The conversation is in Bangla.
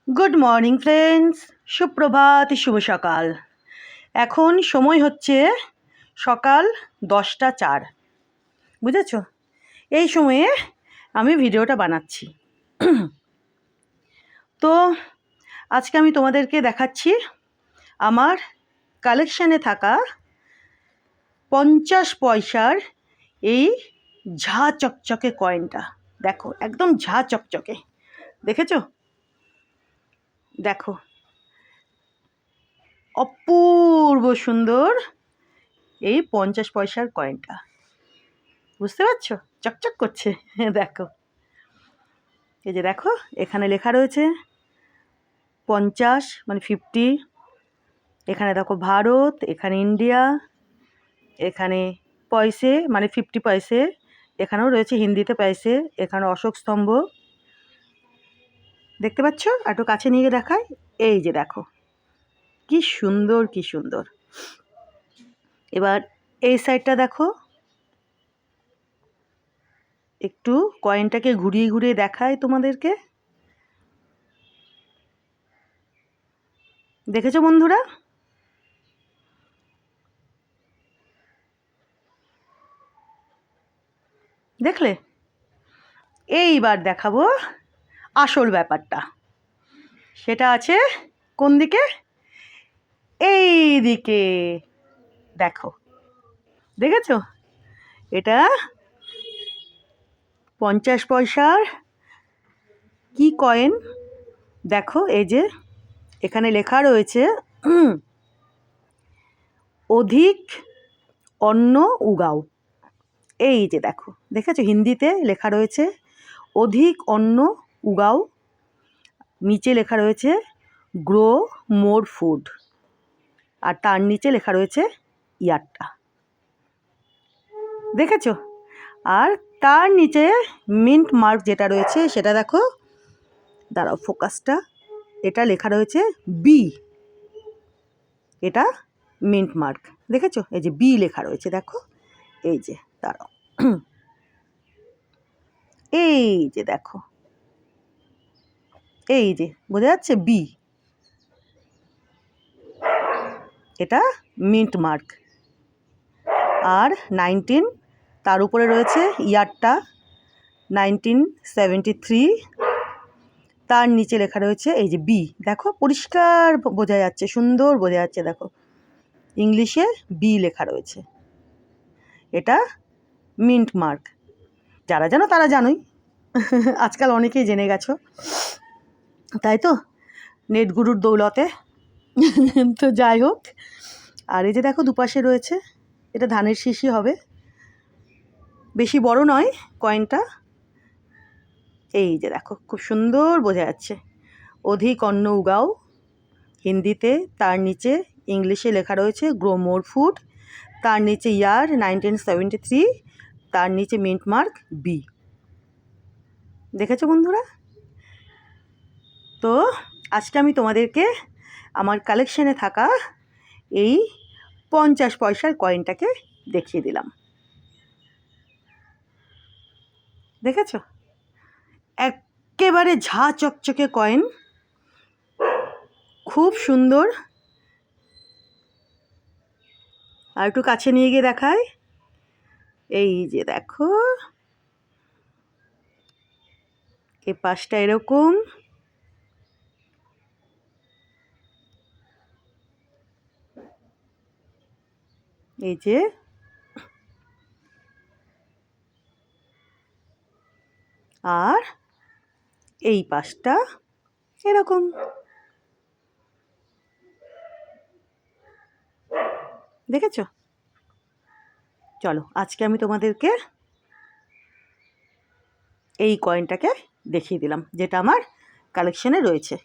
গুড মর্নিং ফ্রেন্ডস, সুপ্রভাত, শুভ সকাল। এখন সময় হচ্ছে সকাল 10টা 4। বুঝেছ? এই সময়ে আমি ভিডিওটা বানাচ্ছি। তো আজকে আমি তোমাদেরকে দেখাচ্ছি আমার কালেকশানে থাকা 50 পয়সার এই ঝা চকচকে কয়েনটা। দেখো, একদম ঝা চকচকে। দেখেছো? দেখো, অপূর্ব সুন্দর এই 50 পয়সার কয়েনটা। বুঝতে পারছো? চকচক করছে। দেখো, এই যে দেখো, এখানে লেখা রয়েছে 50 মানে 50। এখানে দেখো ভারত, এখানে ইন্ডিয়া, এখানে পয়সে মানে 50 পয়সে, এখানেও রয়েছে হিন্দিতে পয়সে, এখানে অশোক স্তম্ভ। দেখতে পাচ্ছ? একটু কাছে নিয়ে গিয়ে দেখাই। এই যে দেখো, কি সুন্দর, কি সুন্দর। এবার এই সাইডটা দেখো, একটু কয়েনটাকে ঘুরিয়ে ঘুরিয়ে দেখাই তোমাদেরকে। দেখেছো বন্ধুরা? দেখলে? এইবার দেখাবো আসল ব্যাপারটা। সেটা আছে কোন দিকে? এই দিকে। দেখো, দেখেছো? এটা 50 পয়সার কি কয়েন। দেখো, এই যে এখানে লেখা রয়েছে অধিক অন্ন উগাও। এই যে দেখো, দেখেছো? হিন্দিতে লেখা রয়েছে অধিক অন্ন উগাও, নিচে লেখা রয়েছে গ্রো মোর ফুড, আর তার নিচে লেখা রয়েছে ইয়ারটা। দেখেছো? আর তার নিচে মিন্ট মার্ক যেটা রয়েছে সেটা দেখো, দাঁড়াও ফোকাসটা, এটা লেখা রয়েছে বি। এটা মিন্ট মার্ক। দেখেছো? এই যে বি লেখা রয়েছে, দেখো, এই যে, দাঁড়াও, এই যে দেখো, এই যে বোঝা যাচ্ছে বি, এটা মিন্ট মার্ক। আর 19, তার উপরে রয়েছে ইয়ারটা 1973, তার নিচে লেখা রয়েছে এই যে বি। দেখো, পরিষ্কার বোঝা যাচ্ছে, সুন্দর বোঝা যাচ্ছে। দেখো, ইংলিশে বি লেখা রয়েছে। এটা মিন্ট মার্ক। যারা জানো তারা জানোই, আজকাল অনেকেই জেনে গেছো, তাই তো, নেট গুরুর দৌলতে। তো যাই হোক, আর এই যে দেখো দুপাশে রয়েছে, এটা ধানের শিশি হবে, বেশি বড় নয় কয়েনটা। এই যে দেখো, খুব সুন্দর বোঝা যাচ্ছে অধিক অন্ন উগাও হিন্দিতে, তার নিচে ইংলিশে লেখা রয়েছে গ্রো মোর ফুড, তার নিচে ইয়ার 1973, তার নিচে মিন্ট মার্ক বি। দেখেছো বন্ধুরা? তো আজকে আমি তোমাদেরকে আমার কালেকশানে থাকা এই 50 পয়সার কয়েনটাকে দেখিয়ে দিলাম। দেখেছো? একেবারে ঝা চকচকে কয়েন, খুব সুন্দর। আর একটু কাছে নিয়ে গিয়ে দেখায়। এই যে দেখো, এই পাশটা এরকম, এই যে, আর এই পাশটা এরকম। দেখেছো? চলো, আজকে আমি তোমাদেরকে এই কয়েনটাকে দেখিয়ে দিলাম, যেটা আমার কালেকশানে রয়েছে।